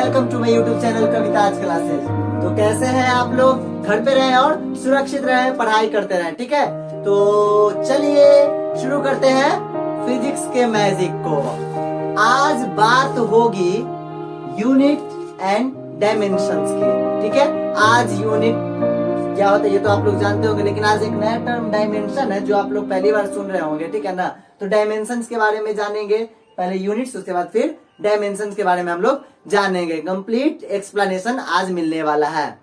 Welcome to my YouTube channel Kavita आज classes. तो कैसे हैं आप लोग? घर पे रहें और सुरक्षित रहें, पढ़ाई करते रहें, ठीक है। तो चलिए शुरू करते हैं फिजिक्स के मैजिक को। आज बात होगी यूनिट एंड डायमेंशंस की, ठीक है। आज यूनिट क्या होता है ये तो आप लोग जानते होंगे, लेकिन आज एक नया टर्म डायमेंशन है जो आप लोग पहली बार सुन रहे होंगे, ठीक है ना। तो डायमेंशंस के बारे में जानेंगे, पहले यूनिट्स, उसके बाद फिर डायमेंशंस के बारे में हम लोग जानेंगे। कंप्लीट एक्सप्लेनेशन आज मिलने वाला है।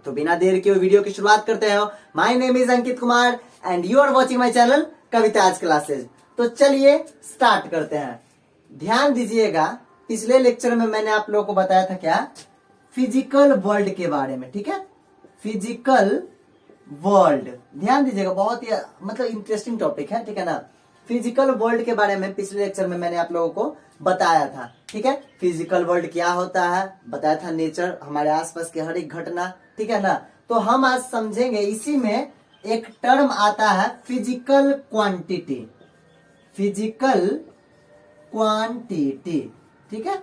तो बिना देर के वीडियो की शुरुआत करते हैं। My name is Ankit Kumar and you are watching my channel Kavita आज क्लासेस। तो चलिए स्टार्ट करते हैं। ध्यान दीजिएगा, पिछले लेक्चर में मैंने आप लोगों को बताया था क्या, फिजिकल वर्ल्ड के बारे में, ठीक है। फिजिकल वर्ल्ड, ध्यान दीजिएगा, बहुत ही मतलब इंटरेस्टिंग टॉपिक है, ठीक है ना। फिजिकल वर्ल्ड के बारे में पिछले लेक्चर में मैंने आप लोगों को बताया था, ठीक है। फिजिकल वर्ल्ड क्या होता है बताया था, नेचर, हमारे आसपास की हर एक घटना, ठीक है ना। तो हम आज समझेंगे, इसी में एक टर्म आता है फिजिकल क्वांटिटी। फिजिकल क्वांटिटी, ठीक है।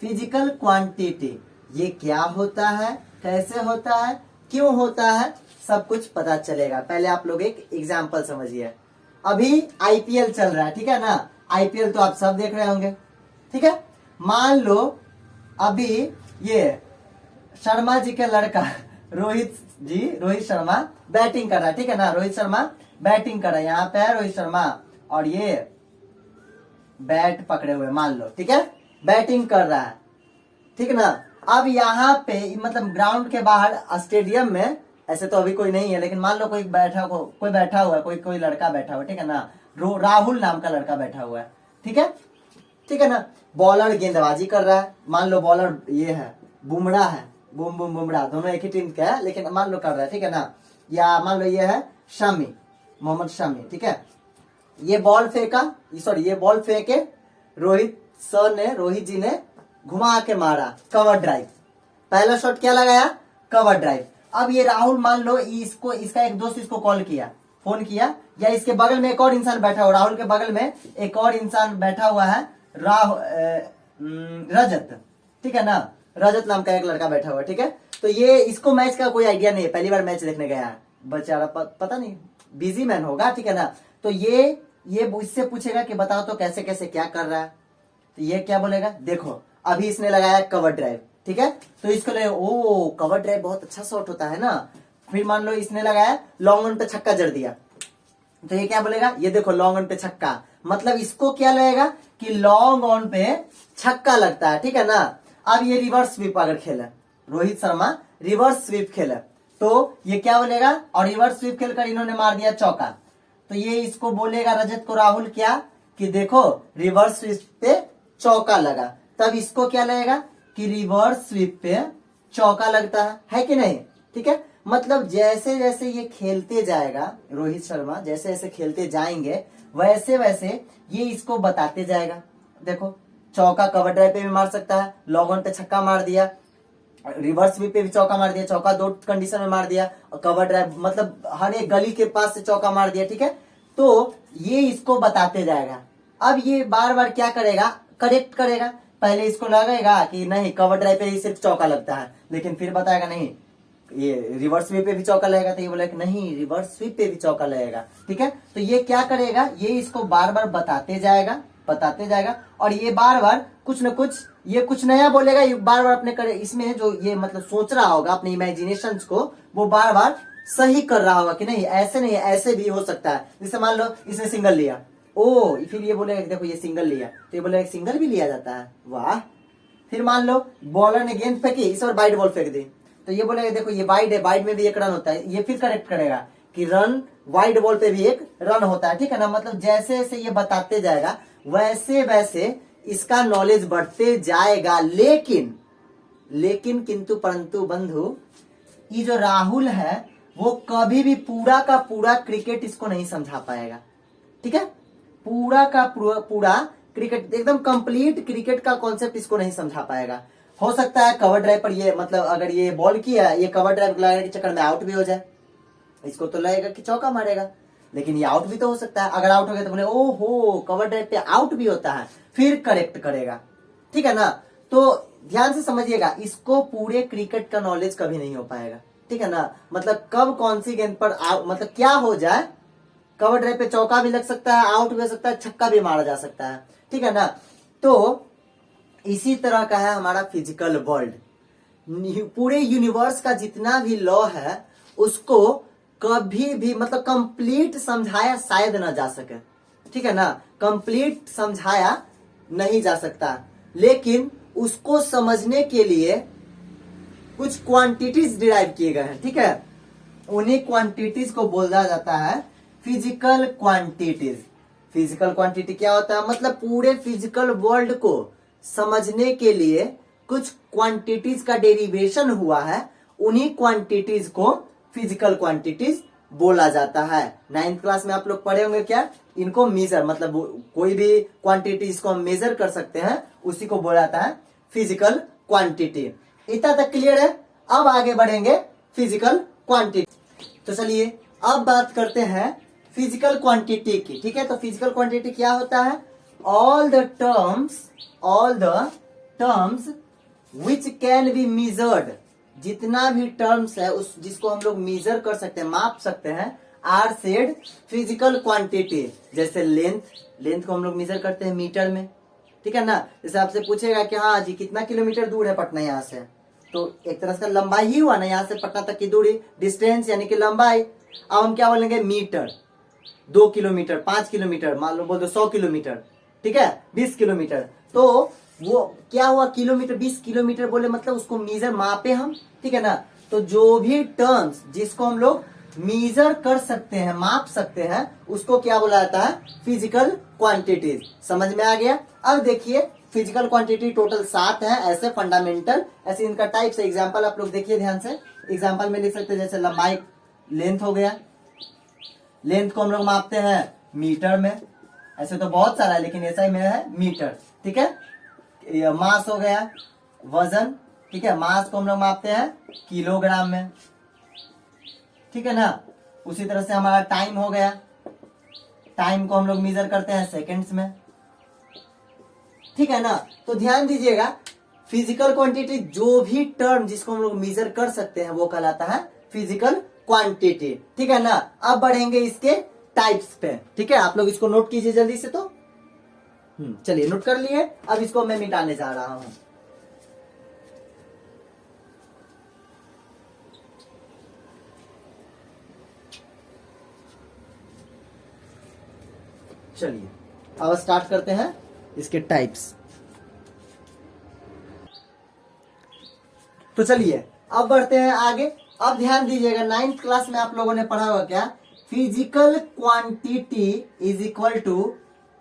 फिजिकल क्वांटिटी ये क्या होता है, कैसे होता है, क्यों होता है, सब कुछ पता चलेगा। पहले आप लोग एक एग्जांपल समझिए। अभी आईपीएल चल रहा है, ठीक है ना। आईपीएल तो आप सब देख रहे होंगे, ठीक है। मान लो अभी ये शर्मा जी के लड़का रोहित शर्मा बैटिंग कर रहा है, ठीक है ना। रोहित शर्मा बैटिंग कर रहा है, यहाँ पे है रोहित शर्मा और ये बैट पकड़े हुए, मान लो, ठीक है, बैटिंग कर रहा है, ठीक है ना। अब यहाँ पे मतलब ग्राउंड के बाहर स्टेडियम में ऐसे तो अभी कोई नहीं है, लेकिन मान लो कोई बैठा हुआ है, कोई लड़का बैठा हुआ है, ठीक है ना। राहुल नाम का लड़का बैठा हुआ है, ठीक है ना। बॉलर गेंदबाजी कर रहा है, मान लो बॉलर ये है बुमराह है, बुमराह, दोनों एक ही टीम के है, लेकिन मान लो कर रहा है, ठीक है ना। या मान लो ये है मोहम्मद शामी, ठीक है। ये बॉल फेंके, रोहित जी ने घुमा के मारा, कवर ड्राइव। पहला शॉट क्या लगाया, कवर ड्राइव। अब ये राहुल, मान लो इसका एक दोस्त इसको कॉल किया, फोन किया, या इसके बगल में एक और इंसान बैठा हुआ, राहुल के बगल में एक और इंसान बैठा हुआ है, रजत, ठीक है ना। रजत नाम का एक लड़का बैठा हुआ है, ठीक है। तो ये इसको मैच का कोई आइडिया नहीं है, पहली बार मैच देखने गया है बेचारा, पता नहीं, बिजी मैन होगा, ठीक है ना। तो ये इससे पूछेगा कि बताओ तो कैसे कैसे क्या कर रहा है। तो ये क्या बोलेगा, देखो अभी इसने लगाया कवर ड्राइव, ठीक है। तो इसको लगे ओ कवर ड्राइव बहुत अच्छा शॉट होता है ना। फिर मान लो इसने लगाया लॉन्ग ऑन पे छक्का जड़ दिया, तो ये क्या बोलेगा, ये देखो लॉन्ग ऑन पे छक्का, मतलब इसको क्या लगेगा कि लॉन्ग ऑन पे छक्का लगता है, ठीक है ना। अब ये रिवर्स स्वीप अगर खेला, रोहित शर्मा रिवर्स स्वीप खेला, तो ये क्या बोलेगा, और रिवर्स स्वीप खेलकर इन्होंने मार दिया चौका, तो ये इसको बोलेगा रजत को राहुल क्या कि देखो रिवर्स स्वीप पे चौका लगा। तब इसको क्या लगेगा कि रिवर्स स्वीप पे चौका लगता है कि नहीं, ठीक है। मतलब जैसे जैसे ये खेलते जाएगा, रोहित शर्मा जैसे जैसे खेलते जाएंगे वैसे वैसे ये इसको बताते जाएगा, देखो चौका कवर ड्राइव पे भी मार सकता है, लॉन्ग ऑन पे छक्का मार दिया, रिवर्स स्वीप पे भी चौका मार दिया, चौका दो कंडीशन में मार दिया, और कवर ड्राइव मतलब हर एक गली के पास से चौका मार दिया, ठीक है। तो ये इसको बताते जाएगा। अब ये बार बार क्या करेगा, करेक्ट करेगा। पहले इसको लगेगा कि नहीं कवर ड्राइव पे ही सिर्फ चौका लगता है, लेकिन फिर बताएगा नहीं ये रिवर्स स्वीप पे भी चौका लगेगा, तो ये बोलेगा नहीं रिवर्स स्वीप पे भी चौका लगेगा, ठीक है। तो ये क्या करेगा, ये इसको बार बार बताते जाएगा, और ये बार बार कुछ न कुछ ये कुछ नया बोलेगा, ये बार बार अपने करे इसमें जो ये मतलब सोच रहा होगा अपने इमेजिनेशन को, वो बार बार सही कर रहा होगा कि नहीं ऐसे नहीं ऐसे भी हो सकता है। जैसे मान लो इसने सिंगल लिया, ओ फिर ये बोलेगा देखो ये सिंगल लिया, तो ये बोलेगा सिंगल भी लिया जाता है, वाह। फिर मान लो बॉलर ने गेंद फेंकी, इस बार वाइड बॉल फेंक दी, तो ये बोलेगा देखो ये वाइड है, वाइड में भी एक रन होता है, ये फिर करेक्ट करेगा कि रन वाइड बॉल पे भी एक रन होता है, ठीक है ना। मतलब जैसे जैसे ये बताते जाएगा वैसे वैसे इसका नॉलेज बढ़ते जाएगा। लेकिन किंतु परंतु बंधु, ये जो राहुल है वो कभी भी पूरा का पूरा क्रिकेट इसको नहीं समझा पाएगा, ठीक है। पूरा का पूरा क्रिकेट, एकदम कंप्लीट क्रिकेट का कॉन्सेप्ट इसको नहीं समझा पाएगा। हो सकता है कवर ड्राइव पर ये मतलब अगर ये बॉल किया, ये कवर ड्राइव लगाने के चक्कर में आउट भी हो जाए, इसको तो लगेगा कि चौका मारेगा, लेकिन ये आउट भी तो हो सकता है। अगर आउट हो गया तो बोले ओहो कवर ड्राइव पे आउट भी होता है, फिर करेक्ट करेगा, ठीक है ना। तो ध्यान से समझिएगा, इसको पूरे क्रिकेट का नॉलेज कभी नहीं हो पाएगा, ठीक है ना। मतलब कब कौन सी गेंद पर मतलब क्या हो जाए, कवर ड्राइव पे चौका भी लग सकता है, आउट भी हो सकता है, छक्का भी मारा जा सकता है, ठीक है ना। तो इसी तरह का है हमारा फिजिकल वर्ल्ड। पूरे यूनिवर्स का जितना भी लॉ है उसको कभी भी मतलब कंप्लीट समझाया शायद ना जा सके, ठीक है ना, कंप्लीट समझाया नहीं जा सकता, लेकिन उसको समझने के लिए कुछ क्वांटिटीज डिराइव किए गए हैं, ठीक है। उन्हीं क्वांटिटीज को बोला जाता है फिजिकल क्वांटिटीज। फिजिकल क्वांटिटी क्या होता है, मतलब पूरे फिजिकल वर्ल्ड को समझने के लिए कुछ क्वांटिटीज का डेरिवेशन हुआ है, उन्हीं क्वांटिटीज को फिजिकल क्वांटिटीज बोला जाता है। 9th क्लास में आप लोग पढ़े होंगे क्या, इनको मेजर, मतलब कोई भी क्वांटिटी जिसको हम मेजर कर सकते हैं उसी को बोला जाता है फिजिकल क्वांटिटी। इतना तक क्लियर है। अब आगे बढ़ेंगे फिजिकल क्वांटिटी। तो चलिए अब बात करते हैं फिजिकल क्वांटिटी की, ठीक है। तो फिजिकल क्वांटिटी क्या होता है, all the terms which can be measured, जितना भी टर्म्स है उस जिसको हम लोग मेजर कर सकते हैं, माप सकते हैं, आर सेड फिजिकल क्वांटिटी। जैसे लेंथ को हम लोग मेजर करते हैं मीटर में, ठीक है ना। जैसे आपसे पूछेगा कि हाँ जी कितना किलोमीटर दूर है पटना यहाँ से, तो एक तरह से लंबाई ही हुआ ना, यहाँ से पटना तक की दूरी, डिस्टेंस यानी कि लंबाई। अब हम क्या बोलेंगे, मीटर, 2 किलोमीटर, 5 किलोमीटर, मान लो बोल दो 100 किलोमीटर, ठीक है, 20 किलोमीटर। तो वो क्या हुआ, किलोमीटर, 20 किलोमीटर बोले मतलब उसको मेजर मापे हम, ठीक है ना। तो जो भी टर्म्स जिसको हम लोग मेजर कर सकते हैं, माप सकते हैं, उसको क्या बोला जाता है, फिजिकल क्वांटिटीज। समझ में आ गया। अब देखिए फिजिकल क्वांटिटी टोटल 7 है, ऐसे फंडामेंटल, ऐसे इनका टाइप्स है। एग्जांपल आप लोग देखिए ध्यान से, एग्जांपल में लिख सकते हैं, जैसे लंबाई, लेंथ हो गया, लेंथ को हम लोग मापते हैं मीटर में, ऐसे तो बहुत सारा है लेकिन ऐसा ही में है मीटर, ठीक है। मास हो गया, वजन, ठीक है, मास को हम लोग मापते हैं किलोग्राम में, ठीक है ना। उसी तरह से हमारा टाइम हो गया, टाइम को हम लोग मेजर करते हैं सेकंड्स में, ठीक है ना। तो ध्यान दीजिएगा, फिजिकल क्वांटिटी जो भी टर्म जिसको हम लोग मेजर कर सकते हैं वो कहलाता है फिजिकल क्वांटिटी, ठीक है ना। अब बढ़ेंगे इसके टाइप्स पे, ठीक है। आप लोग इसको नोट कीजिए जल्दी से। तो चलिए नोट कर लिए। अब इसको मैं मिटाने जा रहा हूं। चलिए अब स्टार्ट करते हैं इसके टाइप्स। तो चलिए अब बढ़ते हैं आगे। अब ध्यान दीजिएगा, 9th क्लास में आप लोगों ने पढ़ा होगा क्या, physical quantity is equal to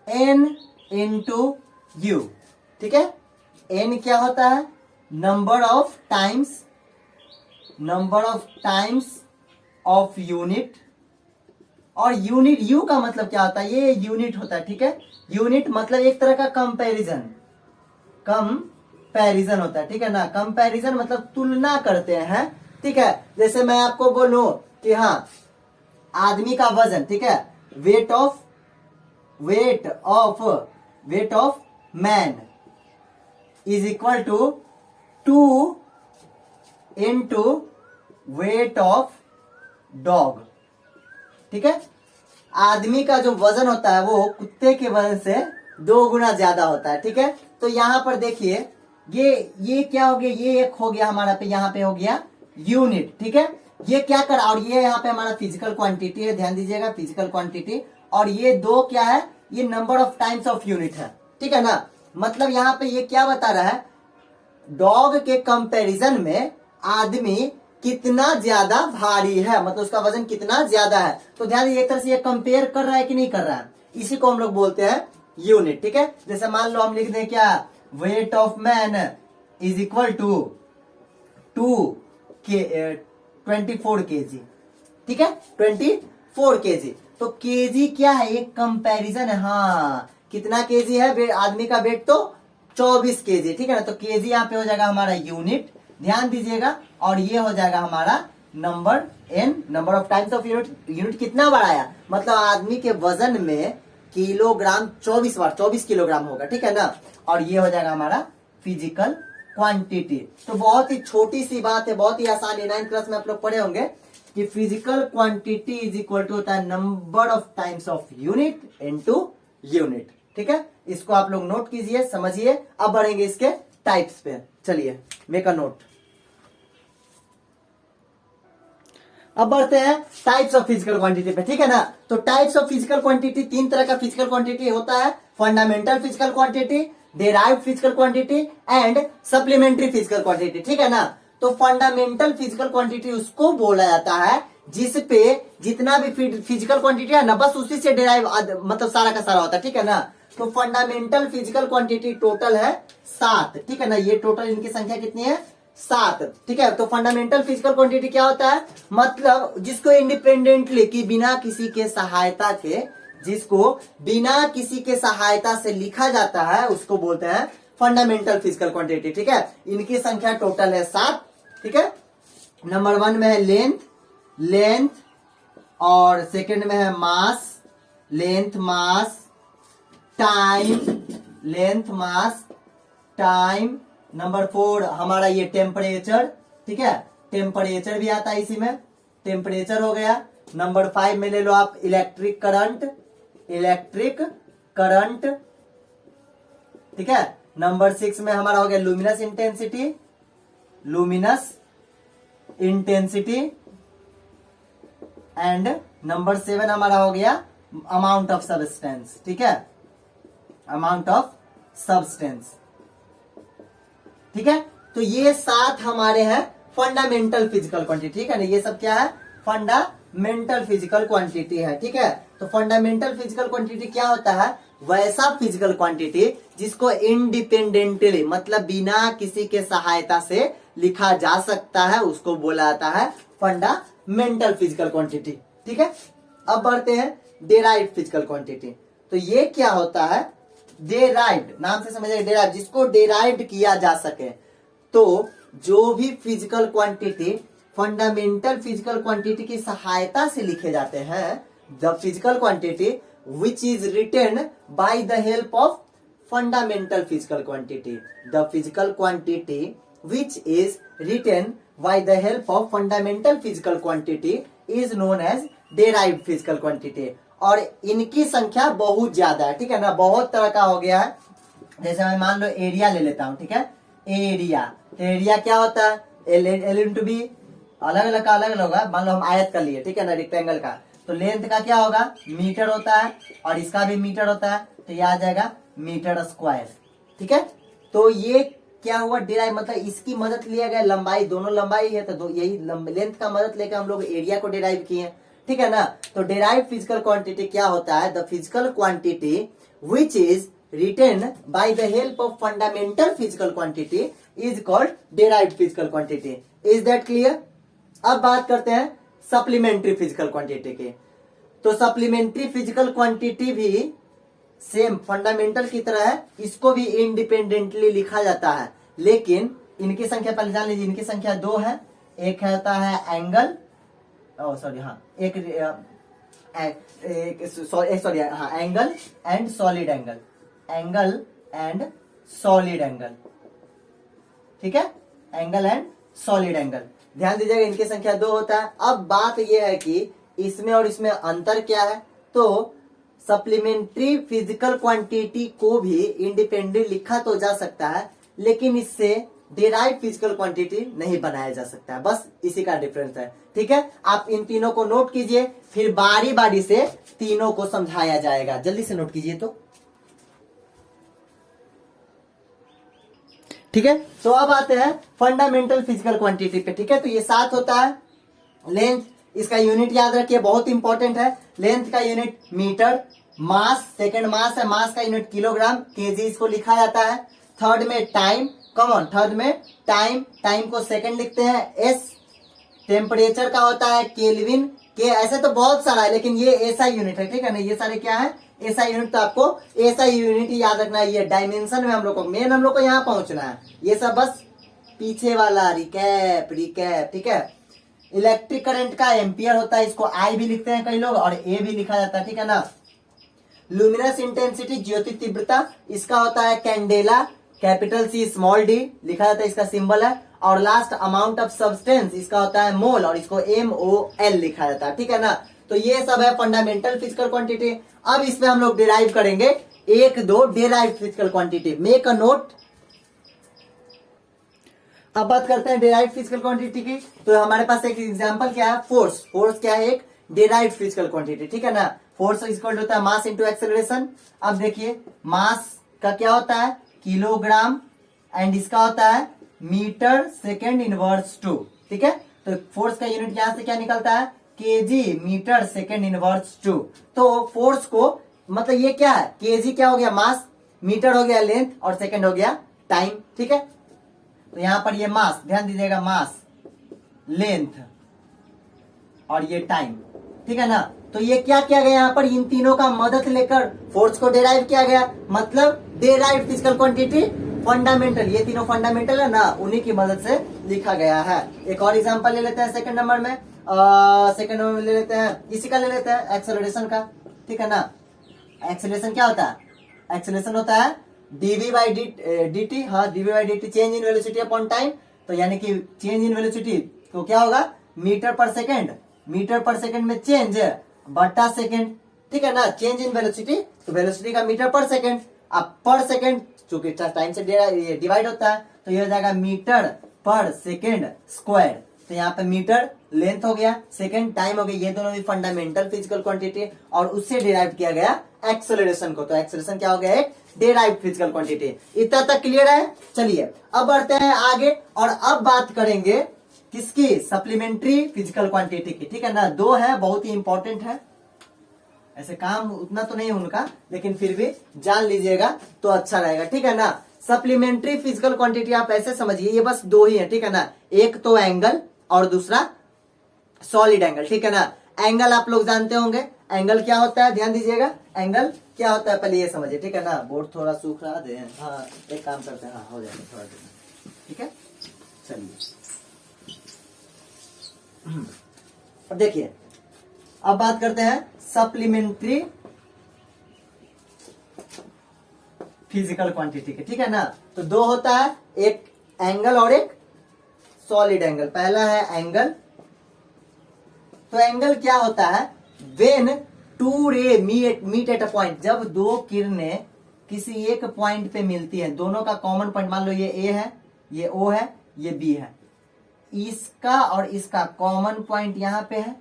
n into u, ठीक है। एन क्या होता है, number of times of unit, और यूनिट, यू का मतलब क्या होता है, ये यूनिट होता है, ठीक है। यूनिट मतलब एक तरह का कंपैरिजन होता है, ठीक है ना। कंपैरिजन मतलब तुलना करते हैं, ठीक है। जैसे मैं आपको बोलूं कि हाँ आदमी का वजन, ठीक है, weight of man is equal to 2 into weight of dog, ठीक है। आदमी का जो वजन होता है वो कुत्ते के वजन से 2 गुना ज्यादा होता है, ठीक है। तो यहाँ पर देखिए ये क्या हो गया, ये एक हो गया हमारा पे, यहाँ पे हो गया यूनिट, ठीक है। ये क्या कर, और ये यहाँ पे हमारा फिजिकल क्वांटिटी है, ध्यान दीजिएगा, फिजिकल क्वांटिटी। और ये 2 क्या है, ये number of times of unit है, ठीक है ना। मतलब यहाँ पे ये क्या बता रहा है, डॉग के कंपैरिजन में आदमी कितना ज्यादा भारी है, मतलब उसका वजन कितना ज्यादा है। तो ध्यान दीजिए, एक तरह से ये कंपेयर कर रहा है कि नहीं कर रहा है, इसी को हम लोग बोलते हैं यूनिट, ठीक है। जैसे मान लो हम लिख दें क्या, weight of man is equal to 24 kg, ठीक है, 24 kg। तो केजी क्या है, एक कंपैरिजन है, हाँ कितना केजी है, आदमी का वेट तो 24 kg, ठीक है ना। तो केजी यहाँ पे हो जाएगा हमारा यूनिट, ध्यान दीजिएगा। और ये हो जाएगा हमारा number n, number of times of unit. Unit कितना बढ़ाया, मतलब आदमी के वजन में किलोग्राम 24 बार 24 किलोग्राम होगा, ठीक है ना। और ये हो जाएगा हमारा फिजिकल क्वांटिटी। तो बहुत ही छोटी सी बात है, बहुत ही आसान है, 9th क्लास में आप लोग पढ़े होंगे कि physical quantity is equal to होता है number of times of unit into unit. ठीक है, इसको आप लोग नोट कीजिए, समझिए। अब बढ़ेंगे इसके टाइप्स पे, चलिए मेक अ नोट। अब बढ़ते हैं टाइप्स ऑफ फिजिकल क्वांटिटी पे, ठीक है ना। तो टाइप्स ऑफ फिजिकल क्वांटिटी, 3 तरह का फिजिकल क्वांटिटी होता है, fundamental physical quantity, derived physical quantity and supplementary physical quantity, ठीक है ना। तो फंडामेंटल फिजिकल क्वांटिटी उसको बोला जाता है जिस पे जितना भी फिजिकल क्वांटिटी है ना, बस उसी से डेराइव मतलब सारा का सारा होता है, ठीक है ना। तो फंडामेंटल फिजिकल क्वांटिटी टोटल है 7, ठीक है ना। ये टोटल इनकी संख्या कितनी है? 7, ठीक है। तो फंडामेंटल फिजिकल क्वांटिटी क्या होता है? मतलब जिसको इंडिपेंडेंटली कि बिना किसी के सहायता के, जिसको बिना किसी के सहायता से लिखा जाता है, उसको बोलते हैं फंडामेंटल फिजिकल क्वांटिटी, ठीक है। इनकी संख्या टोटल है 7, ठीक है। नंबर 1 में है लेंथ और सेकंड में है mass, length mass time, length mass time. Number 4 हमारा ये टेम्परेचर, ठीक है, टेम्परेचर भी आता है इसी में, टेम्परेचर हो गया। नंबर 5 में ले लो आप इलेक्ट्रिक करंट, ठीक है। नंबर 6 में हमारा हो गया लुमिनस इंटेंसिटी एंड नंबर 7 हमारा हो गया अमाउंट ऑफ सब्सटेंस, ठीक है, अमाउंट ऑफ सब्सटेंस, ठीक है। तो ये 7 हमारे हैं फंडामेंटल फिजिकल क्वांटिटी, ठीक है ना। ये सब क्या है? फंडामेंटल फिजिकल क्वांटिटी है, ठीक है। तो फंडामेंटल फिजिकल क्वांटिटी क्या होता है? वैसा फिजिकल क्वांटिटी जिसको इंडिपेंडेंटली मतलब बिना किसी के सहायता से लिखा जा सकता है, उसको बोला जाता है फंडामेंटल फिजिकल क्वांटिटी, ठीक है। अब बढ़ते हैं डेराइव्ड फिजिकल क्वांटिटी। तो ये क्या होता है? डेराइव्ड, नाम से समझिए, डेराइव्ड, जिसको डेराइव्ड किया जा सके। तो जो भी physical quantity fundamental physical quantity की सहायता से लिखे जाते हैं, the physical quantity which is written by the help of fundamental physical quantity, the physical quantity which is written by the help of fundamental physical quantity is known as derived physical quantity। और इनकी संख्या बहुत ज्यादा है, ठीक है ना। बहुत तरह का हो गया है, जैसे मैं मान लो एरिया ले लेता हूं, ठीक है। एरिया क्या होता है? एल इंटू बी, अलग अलग होगा। मान लो हम आयत कर लिए, ठीक है ना, रेक्टेंगल का। तो लेंथ का क्या होगा? मीटर होता है, और इसका भी मीटर होता है, तो ये आ जाएगा मीटर स्क्वायर, ठीक है। तो ये क्या हुआ? डेराइव, मतलब इसकी मदद लिया गया, लंबाई, दोनों लंबाई है, तो यही लेंथ का मदद लेकर हम लोग एरिया को डेराइव किए, ठीक है ना। तो डेराइव फिजिकल क्वांटिटी क्या होता है? The physical quantity which is written by the help of fundamental physical quantity is called derive physical quantity. Is that clear? अब बात करते हैं सप्लीमेंट्री फिजिकल क्वांटिटी की। तो सप्लीमेंट्री फिजिकल क्वांटिटी भी सेम फंडामेंटल की तरह है, इसको भी इंडिपेंडेंटली लिखा जाता है, लेकिन इनकी संख्या पहले जान लीजिए। इनकी संख्या 2 है। एक होता है angle, angle and solid angle, ठीक है, एंगल एंड सॉलिड एंगल। ध्यान दीजिएगा, इनकी संख्या 2 होता है। अब बात यह है कि इसमें और इसमें अंतर क्या है? तो सप्लीमेंट्री फिजिकल क्वांटिटी को भी इंडिपेंडेंट लिखा तो जा सकता है, लेकिन इससे डेराइव फिजिकल क्वांटिटी नहीं बनाया जा सकता है, बस इसी का डिफरेंस है, ठीक है। आप इन तीनों को नोट कीजिए, फिर बारी बारी से तीनों को समझाया जाएगा। जल्दी से नोट कीजिए तो, ठीक है। तो अब आते हैं फंडामेंटल फिजिकल क्वांटिटी पे, ठीक है। तो ये 7 होता है। लेंथ, इसका यूनिट याद रखिए, बहुत इंपॉर्टेंट है। लेंथ का यूनिट मीटर, मास, सेकंड मास है, मास का यूनिट किलोग्राम, केजी इसको लिखा जाता है। थर्ड में टाइम, थर्ड में टाइम को सेकंड लिखते हैं एस। टेम्परेचर का होता है केल्विन के, ऐसे तो बहुत सारा है, लेकिन ये ऐसा यूनिट है, ठीक है ना। ये सारे क्या है? ऐसा यूनिट। तो आपको ऐसा यूनिट याद रखना है। ये डायमेंशन में हम लोग को यहाँ पहुंचना है। ये सब बस पीछे वाला रिकैप, ठीक है। इलेक्ट्रिक करंट का एम्पियर होता है, इसको आई भी लिखते हैं कई लोग, और ए भी लिखा जाता है, ठीक है ना। लुमिनस इंटेंसिटी, ज्योति तीव्रता, इसका होता है candela capital C small D लिखा जाता है, इसका सिंबल है। और लास्ट अमाउंट ऑफ सब्सटेंस इसका होता है मोल, और इसको MOL लिखा जाता है, ठीक है ना। तो ये सब है फंडामेंटल फिजिकल क्वांटिटी। अब इसमें हम लोग डिराइव करेंगे 1-2 derive physical quantity. Make a note. अब बात करते हैं डिराइव फिजिकल क्वांटिटी की। तो हमारे पास एक एग्जांपल क्या है, फोर्स। फोर्स क्या है, एक डिराइव फिजिकल क्वांटिटी, ठीक है ना। फोर्स इक्वल होता है मास इंटू एक्सेलरेशन। अब देखिए मास का क्या होता है, किलोग्राम, एंड इसका होता है मीटर सेकेंड इनवर्स 2, ठीक है। तो फोर्स का यूनिट यहां से क्या निकलता है, केजी मीटर सेकेंड इनवर्स 2। तो फोर्स को मतलब ये क्या है, केजी क्या हो गया मास, मीटर हो गया लेंथ, और सेकेंड हो गया टाइम, ठीक है। तो यहां पर ये मास, ध्यान दीजिएगा, मास, लेंथ और ये टाइम, ठीक है ना। तो ये क्या किया गया यहाँ पर, इन तीनों का मदद लेकर फोर्स को डिराइव किया गया, मतलब डिराइव फिजिकल क्वांटिटी फंडामेंटल। ये तीनों फंडामेंटल है ना, उन्हीं की मदद से लिखा गया है। एक और एग्जांपल ले लेते हैं सेकंड नंबर में। सेकंड नंबर में ले लेते हैं, इसी का ले लेते हैं, एक्सेलरेशन का, ठीक है ना। एक्सेलरेशन क्या होता है, एक्सेलरेशन होता है dv by dt, हाँ dv by dt change in velocity upon time. तो यानी कि चेंज इन वेलोसिटी तो क्या होगा, मीटर पर सेकेंड, मीटर पर सेकेंड में चेंज बटा सेकेंड, ठीक है ना। चेंज इन वेलोसिटी तो वेलोसिटी का मीटर पर सेकेंड, अब पर सेकेंड चूंकि टाइम से डिवाइड होता है, तो ये हो जाएगा मीटर पर सेकेंड स्क्वायर। तो यहाँ पे मीटर लेंथ हो गया, सेकेंड टाइम हो गया, ये दोनों भी फंडामेंटल फिजिकल क्वांटिटी, और उससे डिराइव किया गया एक्सेलरेशन को। तो एक्सेलरेशन क्या हो गया, एक डिराइव फिजिकल क्वांटिटी। इतना तक क्लियर है। चलिए अब बढ़ते हैं आगे, और अब बात करेंगे किसकी, सप्लीमेंट्री फिजिकल क्वांटिटी की, ठीक है ना। दो है, बहुत ही इंपॉर्टेंट है, ऐसे काम उतना तो नहीं उनका, लेकिन फिर भी जान लीजिएगा तो अच्छा रहेगा, ठीक है ना। सप्लीमेंट्री फिजिकल क्वांटिटी आप ऐसे समझिए, ये बस दो ही है, ठीक है ना। एक तो एंगल और दूसरा सॉलिड एंगल, ठीक है ना। एंगल आप लोग जानते होंगे, एंगल क्या होता है, ध्यान दीजिएगा, एंगल क्या होता है पहले ये समझिए, ठीक है ना। बोर्ड थोड़ा सूख रहा है, हाँ एक काम करते हैं, हाँ हो जाएगा थोड़ा देर, ठीक है। चलिए अब देखिए, अब बात करते हैं सप्लीमेंट्री फिजिकल क्वांटिटी के, ठीक है ना। तो दो होता है, एक एंगल और एक सॉलिड एंगल। पहला है एंगल। तो एंगल क्या होता है, व्हेन टू रे मीट एट अ पॉइंट, जब दो किरणें किसी एक पॉइंट पे मिलती हैं, दोनों का कॉमन पॉइंट, मान लो ये ए है, ये ओ है, ये बी है, इसका और इसका कॉमन पॉइंट यहाँ पे है।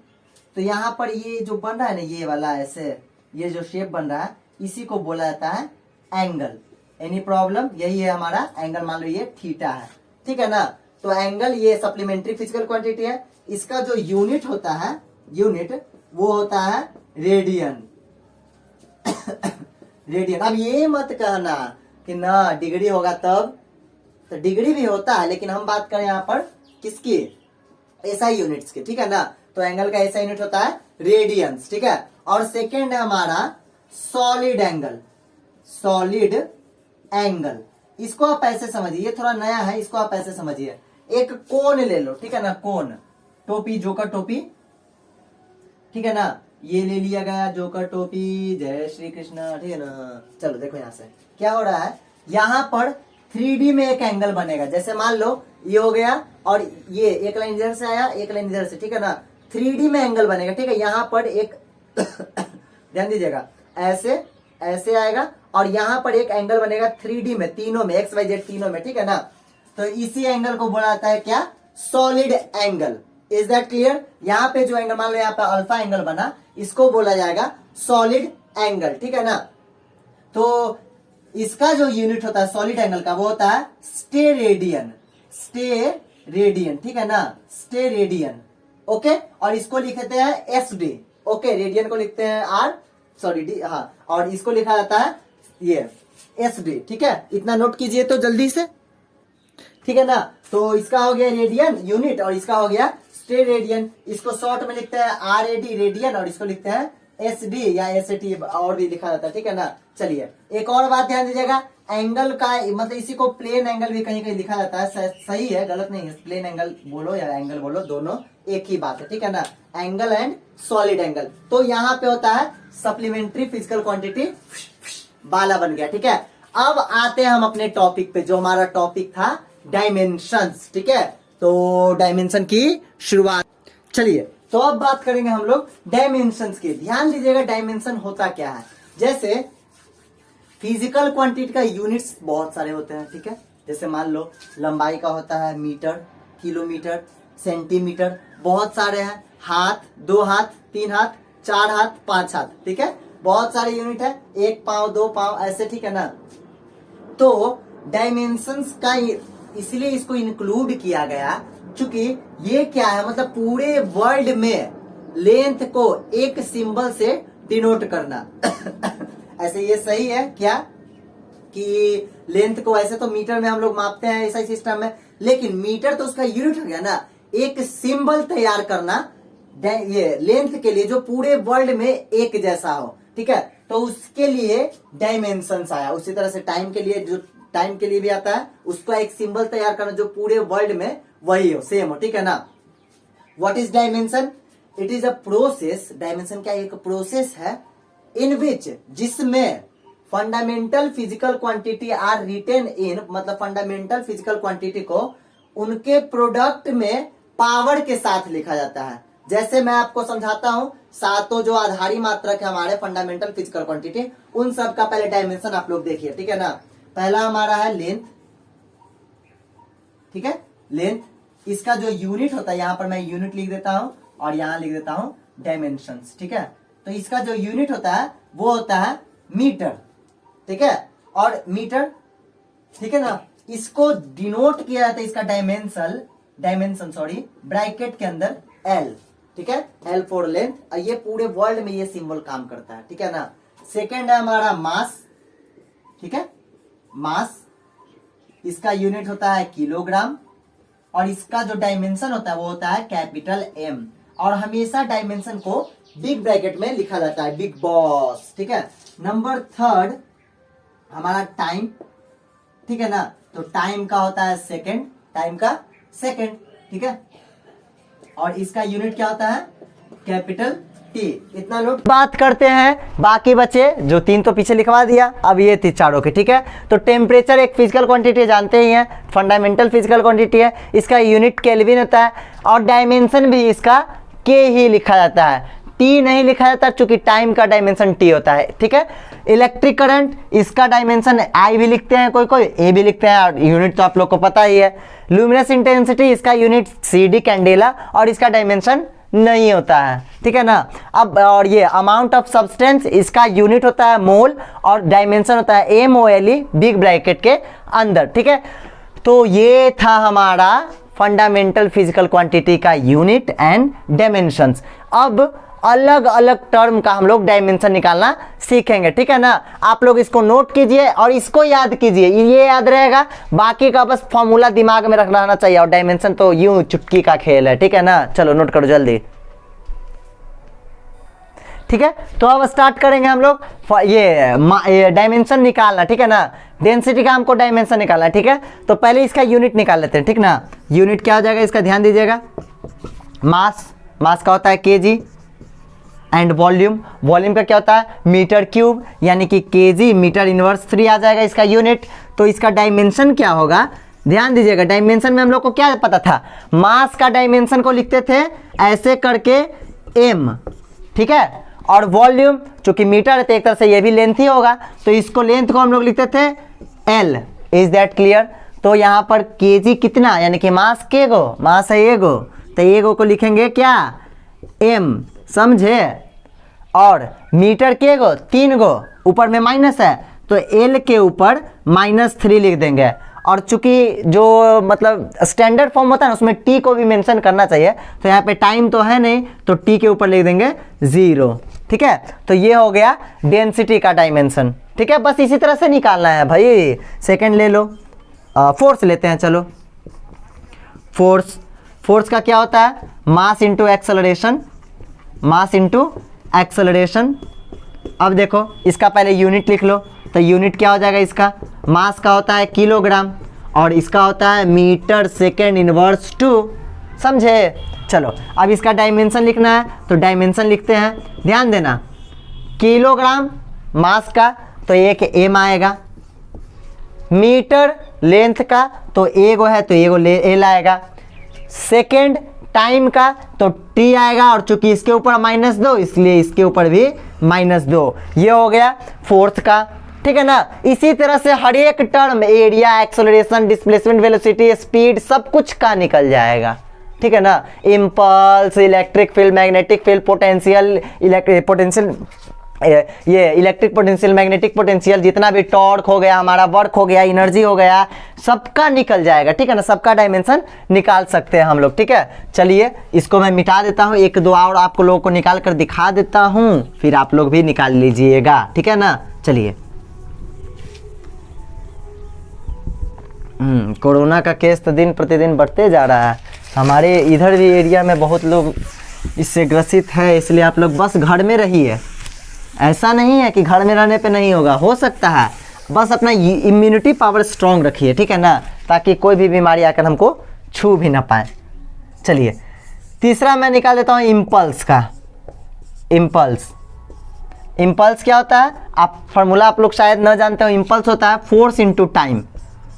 तो यहाँ पर ये जो बन रहा है ना, ये वाला ऐसे, ये जो शेप बन रहा है, इसी को बोला जाता है एंगल। एनी प्रॉब्लम, यही है हमारा एंगल, मान लो ये थीटा है, ठीक है ना। तो एंगल ये सप्लीमेंट्री फिजिकल क्वांटिटी है। इसका जो यूनिट होता है, यूनिट वो होता है रेडियन। रेडियन। अब ये मत कहना कि ना डिग्री होगा तब, तो डिग्री भी होता है, लेकिन हम बात करें यहाँ पर किसकी, एसआई यूनिट्स की, ठीक है ना। तो एंगल का एसआई यूनिट होता है रेडियंस, ठीक है। और सेकेंड है हमारा सॉलिड एंगल। सॉलिड एंगल, इसको आप ऐसे समझिए, ये थोड़ा नया है, इसको आप ऐसे समझिए। एक कोन ले लो, ठीक है ना, कोन, टोपी, जोकर टोपी, ठीक है ना। ये ले लिया गया जोकर टोपी, जय श्री कृष्ण, ठीक है ना। चलो देखो यहां से क्या हो रहा है, यहां पर 3D में एक एंगल बनेगा। जैसे मान लो ये हो गया, और ये एक लाइन इधर से आया, एक लाइन इधर से, ठीक है ना। 3D में एंगल बनेगा, ठीक है। यहाँ पर एक ध्यान दीजिएगा, ऐसे ऐसे आएगा, और यहाँ पर एक एंगल बनेगा 3D में, तीनों में, एक्स वाई जेड तीनों में, ठीक है ना। तो इसी एंगल को बोला जाता है क्या, solid angle. Is that clear. यहाँ पे जो एंगल, मान लो यहाँ पे अल्फा एंगल बना, इसको बोला जाएगा सॉलिड एंगल, ठीक है ना। तो इसका जो यूनिट होता है सॉलिड एंगल का, वो होता है स्टेरेडियन। स्टेरेडियन, ठीक है ना, स्टेरेडियन, ओके। और इसको लिखते हैं एसडी, ओके। रेडियन को लिखते हैं आर, सॉरी डी, हाँ। और इसको लिखा जाता है ये एसडी, ठीक है। इतना नोट कीजिए तो जल्दी से, ठीक है ना। तो इसका हो गया रेडियन यूनिट, और इसका हो गया स्टेरेडियन। इसको शॉर्ट में लिखते हैं आरएडी रेडियन, और इसको लिखते हैं एसडी या एसटी, और भी लिखा जाता है, ठीक है ना। चलिए एक और बात ध्यान दीजिएगा, एंगल का मतलब इसी को प्लेन एंगल भी कहीं कहीं लिखा जाता है, सही है, गलत नहीं है। प्लेन एंगल बोलो या एंगल बोलो, दोनों एक ही बात है, ठीक है ना। Angle and solid angle. तो यहाँ पे होता है सप्लीमेंट्री फिजिकल क्वांटिटी, बाला बन गया, ठीक है। अब आते हैं हम अपने टॉपिक पे, जो हमारा टॉपिक था डायमेंशंस, ठीक है। तो डायमेंशन की शुरुआत, चलिए तो अब बात करेंगे हम लोग डायमेंशंस की। ध्यान दीजिएगा डायमेंशन होता क्या है। जैसे फिजिकल क्वांटिटी का यूनिट्स बहुत सारे होते हैं, ठीक है। जैसे मान लो लंबाई का होता है मीटर, किलोमीटर, सेंटीमीटर, बहुत सारे हैं। हाथ, 2 हाथ, 3 हाथ, 4 हाथ, 5 हाथ, ठीक है। बहुत सारे यूनिट है, 1 पाँव, 2 पाँव, ऐसे, ठीक है ना। तो डायमेंशंस का इसलिए इसको इंक्लूड किया गया क्योंकि ये क्या है, मतलब पूरे वर्ल्ड में लेंथ को एक सिंबल से डिनोट करना। ऐसे ये सही है क्या कि लेंथ को ऐसे तो मीटर में हम लोग मापते हैं ऐसा सिस्टम है, लेकिन मीटर तो उसका यूनिट हो गया ना। एक सिंबल तैयार करना ये लेंथ के लिए जो पूरे वर्ल्ड में एक जैसा हो, ठीक है। तो उसके लिए डायमेंशंस आया। उसी तरह से टाइम के लिए, जो टाइम के लिए भी आता है, उसका एक सिंबल तैयार करना जो पूरे वर्ल्ड में वही हो, सेम हो, ठीक है ना। What is dimension? It is a process. Dimension क्या एक प्रोसेस है इन विच, जिसमें fundamental physical quantity are written in, मतलब फंडामेंटल फिजिकल क्वांटिटी को उनके प्रोडक्ट में पावर के साथ लिखा जाता है। जैसे मैं आपको समझाता हूं, सातों जो आधारी मात्रक है हमारे फंडामेंटल फिजिकल क्वांटिटी, उन सब का पहले डायमेंशन आप लोग देखिए, ठीक है ना। पहला हमारा है लेंथ, ठीक है। लेंथ, इसका जो यूनिट होता है, यहां पर मैं यूनिट लिख देता हूं और यहां लिख देता हूं डायमेंशंस, ठीक है। तो इसका जो यूनिट होता है वो होता है मीटर, ठीक है। और मीटर, ठीक है ना, इसको डिनोट किया जाता है, इसका डायमेंशन सॉरी, ब्रैकेट के अंदर एल, ठीक है। L for length. और ये पूरे वर्ल्ड में ये सिंबल काम करता है, ठीक है ना। सेकेंड है हमारा मास, ठीक है। मास, इसका यूनिट होता है किलोग्राम और इसका जो डायमेंशन होता है वो होता है कैपिटल एम। और हमेशा डायमेंशन को बिग ब्रैकेट में लिखा जाता है, बिग बॉस, ठीक है। नंबर थर्ड हमारा टाइम, ठीक है ना। तो टाइम का होता है सेकंड, टाइम का सेकंड, ठीक है। और इसका यूनिट क्या होता है कैपिटल टी। इतना लोग बात करते हैं, बाकी बचे जो 3 तो पीछे लिखवा दिया, अब ये 3 चारों के, ठीक है। तो टेम्परेचर एक फिजिकल क्वांटिटी जानते ही हैं, फंडामेंटल फिजिकल क्वांटिटी है, इसका यूनिट केल्विन होता है और डायमेंशन भी इसका के ही लिखा जाता है, टी नहीं लिखा जाता क्योंकि टाइम का डायमेंशन टी होता है, ठीक है। इलेक्ट्रिक करंट, इसका डायमेंशन आई भी लिखते हैं, कोई कोई ए भी लिखते हैं, और यूनिट तो आप लोग को पता ही है। ल्यूमिनस इंटेंसिटी, इसका यूनिट सी डी कैंडेला और इसका डायमेंशन नहीं होता है, ठीक है ना। अब और ये अमाउंट ऑफ सब्सटेंस, इसका यूनिट होता है मोल और डायमेंशन होता है MOLE बिग ब्रैकेट के अंदर, ठीक है। तो ये था हमारा फंडामेंटल फिजिकल क्वांटिटी का यूनिट एंड डायमेंशंस। अब अलग अलग टर्म का हम लोग डायमेंशन निकालना सीखेंगे, ठीक है ना। आप लोग इसको नोट कीजिए और इसको याद कीजिए, ये याद रहेगा, बाकी का बस फॉर्मूला दिमाग में रखना चाहिए। और डायमेंशन तो यूं चुटकी का खेल है, ठीक है ना। चलो नोट करो जल्दी, ठीक है। तो अब स्टार्ट करेंगे हम लोग ये डायमेंशन निकालना, ठीक है ना। डेंसिटी का हमको डायमेंशन निकालना है, ठीक है। तो पहले इसका यूनिट निकाल लेते हैं, ठीक ना। यूनिट क्या हो जाएगा इसका, ध्यान दीजिएगा। मास का होता है केजी एंड वॉल्यूम का क्या होता है मीटर क्यूब, यानी कि केजी मीटर इनवर्स 3 आ जाएगा इसका यूनिट। तो इसका डायमेंशन क्या होगा, ध्यान दीजिएगा। डायमेंशन में हम लोग को क्या पता था, मास का डायमेंशन को लिखते थे ऐसे करके m, ठीक है। और वॉल्यूम चूंकि मीटर है तो एक तरह से ये भी लेंथ ही होगा, तो इसको लेंथ को हम लोग लिखते थे l। Is that clear? तो यहाँ पर केजी कितना, यानी कि मास के गो, मास है एगो, तो एगो को लिखेंगे क्या m, समझे। और मीटर के गो 3 गो, ऊपर में माइनस है तो l के ऊपर -3 लिख देंगे। और चूंकि जो मतलब स्टैंडर्ड फॉर्म होता है ना उसमें t को भी मेंशन करना चाहिए, तो यहाँ पे टाइम तो है नहीं तो t के ऊपर लिख देंगे 0, ठीक है। तो ये हो गया डेंसिटी का डायमेंशन, ठीक है। बस इसी तरह से निकालना है भाई। सेकंड ले लो, फोर्स लेते हैं, चलो। फोर्स का क्या होता है, mass into acceleration, mass into acceleration. अब देखो इसका पहले यूनिट लिख लो, तो यूनिट क्या हो जाएगा इसका, मास का होता है किलोग्राम और इसका होता है मीटर सेकेंड इनवर्स 2, समझे। चलो अब इसका डायमेंशन लिखना है तो डायमेंशन लिखते हैं, ध्यान देना। किलोग्राम मास का तो एक m आएगा, मीटर लेंथ का तो एगो है तो एगो एल आएगा, सेकेंड टाइम का तो टी आएगा, और चूंकि इसके ऊपर -2 इसलिए इसके ऊपर भी -2। ये हो गया फोर्थ का, ठीक है ना। इसी तरह से हर एक term area, acceleration, displacement, velocity, speed सब कुछ का निकल जाएगा, ठीक है ना। Impulse, electric field, magnetic field, potential, ये इलेक्ट्रिक पोटेंशियल, मैग्नेटिक पोटेंशियल, जितना भी टॉर्क हो गया, हमारा वर्क हो गया, एनर्जी हो गया, सबका निकल जाएगा, ठीक है ना। सबका डायमेंशन निकाल सकते हैं हम लोग, ठीक है। चलिए इसको मैं मिटा देता हूँ, एक दो और आपको लोगों को निकाल कर दिखा देता हूँ, फिर आप लोग भी निकाल लीजिएगा, ठीक है ना। चलिए कोरोना का केस तो दिन प्रतिदिन बढ़ते जा रहा है। हमारे इधर भी एरिया में बहुत लोग इससे ग्रसित है, इसलिए आप लोग बस घर में रहिए। ऐसा नहीं है कि घर में रहने पे नहीं होगा, हो सकता है, बस अपना इम्यूनिटी पावर स्ट्रॉन्ग रखिए, ठीक है ना, ताकि कोई भी बीमारी आकर हमको छू भी ना पाए। चलिए तीसरा मैं निकाल देता हूँ इम्पल्स का। इम्पल्स क्या होता है, आप फार्मूला आप लोग शायद न जानते हो। इम्पल्स होता है force into time,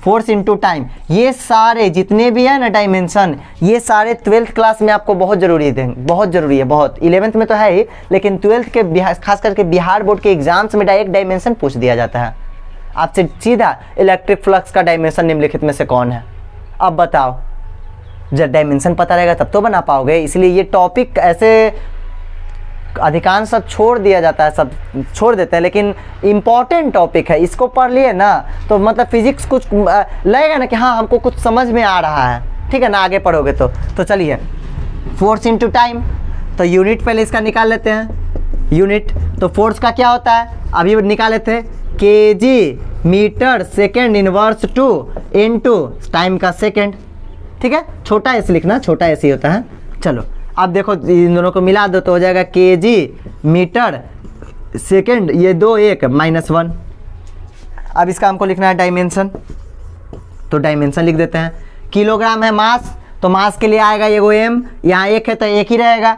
force into time. ये सारे जितने भी है ना डायमेंशन, ये सारे 12th क्लास में आपको बहुत ज़रूरी है, बहुत ज़रूरी है, बहुत। 11th में तो है ही, लेकिन 12th के खास करके बिहार बोर्ड के एग्जाम्स में डायरेक्ट डायमेंशन पूछ दिया जाता है आपसे सीधा। इलेक्ट्रिक फ्लक्स का डायमेंशन निम्नलिखित में से कौन है, अब बताओ। जब डायमेंशन पता रहेगा तब तो बना पाओगे, इसलिए ये टॉपिक ऐसे अधिकांश सब छोड़ दिया जाता है, सब छोड़ देते हैं, लेकिन इम्पॉर्टेंट टॉपिक है, इसको पढ़ लिए ना तो मतलब फिजिक्स कुछ लगेगा ना कि हाँ हमको कुछ समझ में आ रहा है, ठीक है ना, आगे पढ़ोगे तो चलिए फोर्स इनटू टाइम, तो यूनिट पहले इसका निकाल लेते हैं। यूनिट तो फोर्स का क्या होता है, अभी निकाल लेते हैं, KG metre second inverse 2 into time का सेकेंड, ठीक है। छोटा एस लिखना, छोटा एस ही होता है। चलो अब देखो इन दोनों को मिला दो तो हो जाएगा केजी मीटर सेकेंड, ये 2 1 -1। अब इसका हमको लिखना है डायमेंशन, तो डायमेंशन लिख देते हैं। किलोग्राम है मास, तो मास के लिए आएगा एगो m, यहाँ 1 है तो 1 ही रहेगा।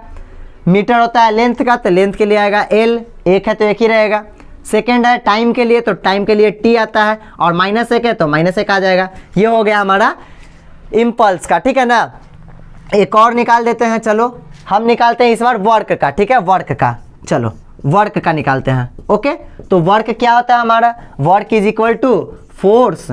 मीटर होता है लेंथ का, तो लेंथ के लिए आएगा l, 1 है तो 1 ही रहेगा। सेकेंड है टाइम के लिए, तो टाइम के लिए t आता है, और -1 है तो -1 आ जाएगा। ये हो गया हमारा इम्पल्स का, ठीक है ना। एक और निकाल देते हैं, चलो हम निकालते हैं इस बार वर्क का, ठीक है, वर्क का। चलो वर्क का निकालते हैं, ओके। तो वर्क क्या होता है हमारा, work is equal to force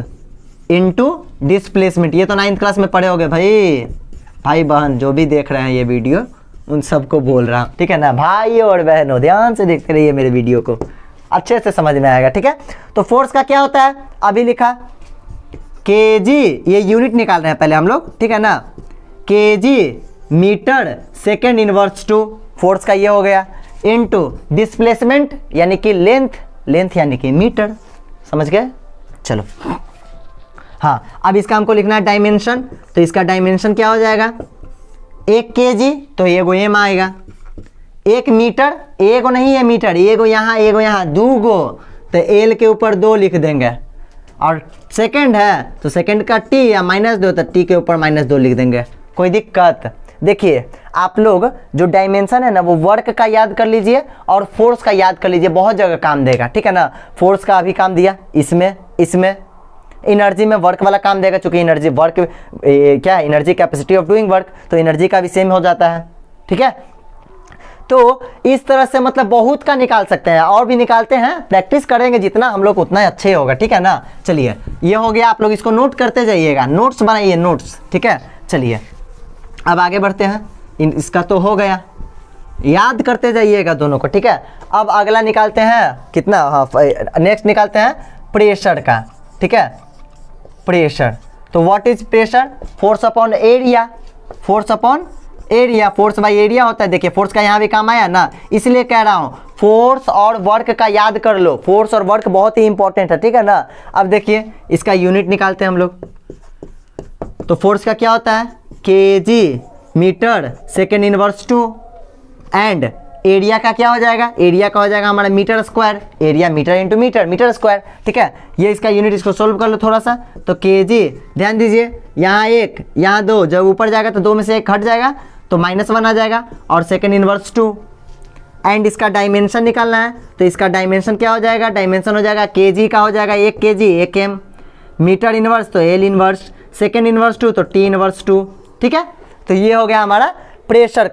into displacement. ये तो 9th क्लास में पढ़े होगे भाई बहन, जो भी देख रहे हैं ये वीडियो उन सबको बोल रहा हूँ, ठीक है ना। भाई और बहनों ध्यान से देखते रहिए मेरे वीडियो को, अच्छे से समझ में आएगा, ठीक है। तो फोर्स का क्या होता है, अभी लिखा केजी, ये यूनिट निकाल रहे हैं पहले हम लोग, ठीक है ना। KG metre second inverse 2, force का ये हो गया, इनटू डिस्प्लेसमेंट यानी कि लेंथ यानी कि मीटर, समझ गए। चलो हाँ, अब इसका हमको लिखना है डायमेंशन, तो इसका डायमेंशन क्या हो जाएगा, 1 केजी तो एगो m आएगा, 1 मीटर, एगो नहीं है मीटर, एगो यहाँ 2 गो, तो l के ऊपर 2 लिख देंगे। और सेकंड है तो सेकंड का t या -2, तो t के ऊपर -2 लिख देंगे, कोई दिक्कत। देखिए आप लोग जो डायमेंशन है ना वो वर्क का याद कर लीजिए और फोर्स का याद कर लीजिए, बहुत जगह काम देगा, ठीक है ना। फोर्स का अभी काम दिया, इसमें एनर्जी में वर्क वाला काम देगा, चूंकि एनर्जी वर्क क्या है, energy capacity of doing work, तो एनर्जी का भी सेम हो जाता है, ठीक है। तो इस तरह से मतलब बहुत का निकाल सकते हैं, और भी निकालते हैं, प्रैक्टिस करेंगे जितना हम लोग उतना अच्छे होगा, ठीक है ना। चलिए ये हो गया, आप लोग इसको नोट करते जाइएगा, नोट्स बनाइए, नोट्स, ठीक है। चलिए अब आगे बढ़ते हैं, इसका तो हो गया, याद करते जाइएगा दोनों को, ठीक है। अब अगला निकालते हैं कितना, हाँ नेक्स्ट निकालते हैं प्रेशर का, ठीक है। प्रेशर तो what is pressure, force upon area, force upon area, force by area होता है। देखिए फोर्स का यहाँ भी काम आया ना, इसलिए कह रहा हूँ फोर्स और वर्क का याद कर लो, फोर्स और वर्क बहुत ही इंपॉर्टेंट है, ठीक है ना। अब देखिए इसका यूनिट निकालते हैं हम लोग, तो फोर्स का क्या होता है, KG metre second inverse 2, and area का क्या हो जाएगा, एरिया का हो जाएगा हमारा metre square, area metre into metre square, ठीक है। ये इसका यूनिट, इसको सोल्व कर लो थोड़ा सा, तो केजी, ध्यान दीजिए यहाँ 1 यहाँ 2, जब ऊपर जाएगा तो 2 में से 1 हट जाएगा तो -1 आ जाएगा, और सेकेंड इनवर्स 2, एंड इसका डायमेंशन निकालना है, तो इसका डायमेंशन क्या हो जाएगा, डायमेंशन हो जाएगा केजी का हो जाएगा 1 केजी 1 m, मीटर इनवर्स तो एल इनवर्स, सेकेंड इनवर्स 2 तो टी इनवर्स 2, ठीक है। तो ये हो गया हमारा प्रेशर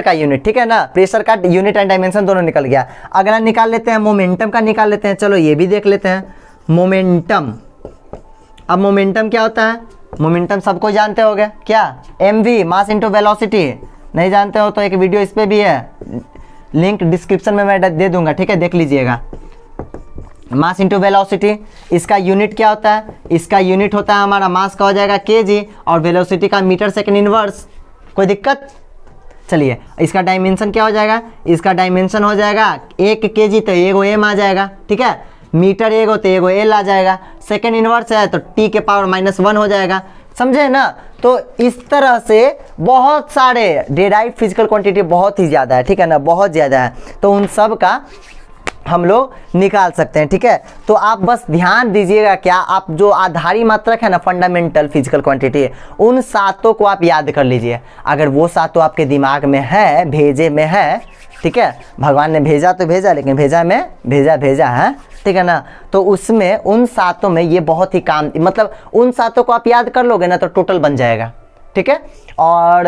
का यूनिट, ठीक है ना। प्रेशर का यूनिट एंड डायमेंशन दोनों निकल गया। अगला निकाल लेते हैं मोमेंटम का, निकाल लेते हैं। चलो ये भी देख लेते हैं मोमेंटम। अब मोमेंटम क्या होता है? मोमेंटम सबको जानते होगे क्या? mv mass into velocity. नहीं जानते हो तो एक वीडियो इस पर भी है, लिंक डिस्क्रिप्शन में मैं दे दूंगा, ठीक है, देख लीजिएगा। मास इंटू वेलोसिटी, इसका यूनिट क्या होता है? इसका यूनिट होता है हमारा, मास का हो जाएगा kg और वेलोसिटी का मीटर सेकेंड इनवर्स। कोई दिक्कत? चलिए इसका डायमेंशन क्या हो जाएगा? इसका डायमेंशन हो जाएगा 1 kg तो एगो m आ जाएगा, ठीक है। मीटर एगो तो एगो l आ जाएगा। सेकेंड इनवर्स है तो t के पावर -1 हो जाएगा, समझे ना। तो इस तरह से बहुत सारे डेराइव फिजिकल क्वांटिटी बहुत ही ज़्यादा है, ठीक है ना, बहुत ज़्यादा है। तो उन सब का हम लोग निकाल सकते हैं, ठीक है। तो आप बस ध्यान दीजिएगा, क्या आप जो आधारी मात्रक है ना, फंडामेंटल फिजिकल क्वांटिटी, उन सातों को आप याद कर लीजिए। अगर वो सातों आपके दिमाग में है, भेजे में है, ठीक है, भगवान ने भेजा तो भेजा, लेकिन भेजा है, ठीक है ना। तो उसमें उन सातों में ये बहुत ही काम, मतलब उन सातों को आप याद कर लोगे ना तो टोटल बन जाएगा, ठीक है। और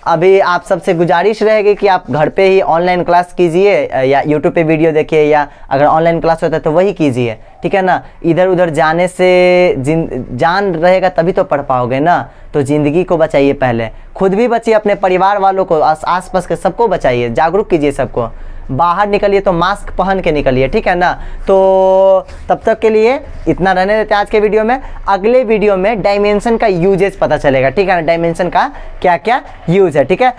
अभी आप सबसे गुजारिश रहेगी कि आप घर पे ही ऑनलाइन क्लास कीजिए या यूट्यूब पे वीडियो देखिए, या अगर ऑनलाइन क्लास होता है तो वही कीजिए, ठीक है ना। इधर उधर जाने से जान रहेगा तभी तो पढ़ पाओगे ना। तो ज़िंदगी को बचाइए, पहले खुद भी बचिए, अपने परिवार वालों को, आस पास के सबको बचाइए, जागरूक कीजिए सबको। बाहर निकलिए तो मास्क पहन के निकलिए, ठीक है ना। तो तब तक के लिए इतना रहने देते हैं आज के वीडियो में। अगले वीडियो में डायमेंशन का यूजेस पता चलेगा, ठीक है ना, डायमेंशन का क्या क्या यूज है, ठीक है।